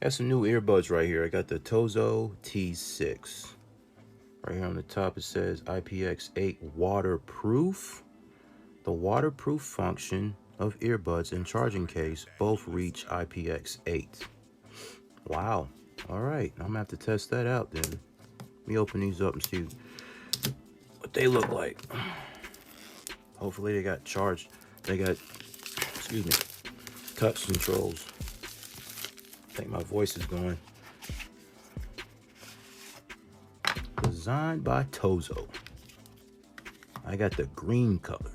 Got some new earbuds right here. I got the Tozo T6. Right here on the top it says Ipx8 Waterproof. The waterproof function of earbuds and charging case both reach IPX8. Wow. All right, I'm gonna have to test that out then. Let me open these up and see what they look like. Hopefully they got charged. They got, excuse me, touch controls. I think my voice is going. Designed by Tozo. I got the green color.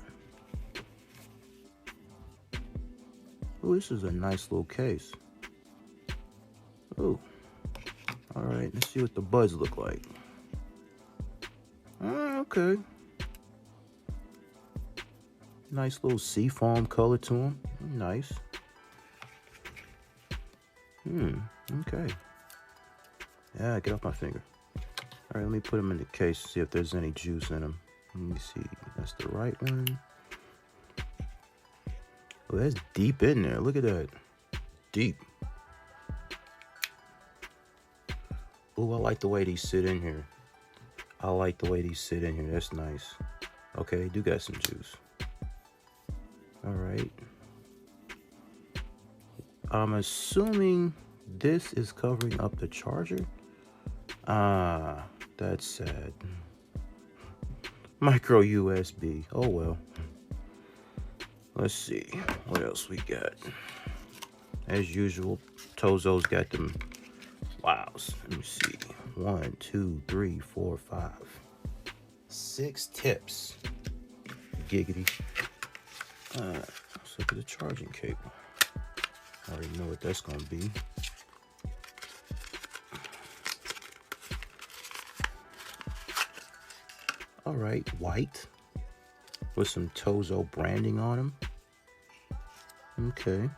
Oh, this is a nice little case. Oh, all right, let's see what the buds look like. Okay. Nice little seafoam color to them. Nice. Okay. Yeah, get off my finger. All right, let me put them in the case, see if there's any juice in them. Let me see, that's the right one. Oh, that's deep in there, look at that. Deep. Oh, I like the way these sit in here. I like the way these sit in here, that's nice. Okay, they do got some juice. All right. I'm assuming this is covering up the charger. Ah, that's sad. Micro USB. Oh well. Let's see what else we got. As usual, Tozo's got them. Wows. Let me see. 1, 2, 3, 4, 5, 6 tips. Giggity. Let's look at the charging cable. I already know what that's gonna be. All right, white with some Tozo branding on them. Okay.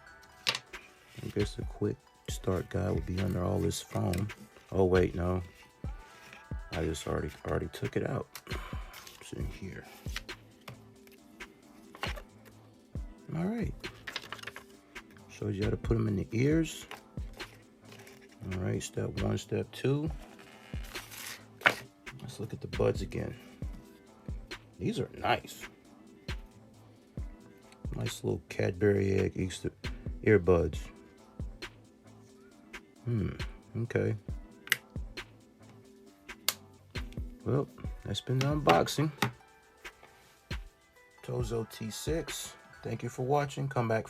I guess a quick start guide would be under all this foam. Oh wait, no. I just already took it out. It's in here. All right. Shows you how to put them in the ears. All right, step 1, step 2. Let's look at the buds again. These are nice. Nice little Cadbury egg Easter earbuds. Okay. Well, that's been the unboxing. Tozo T6. Thank you for watching. Come back.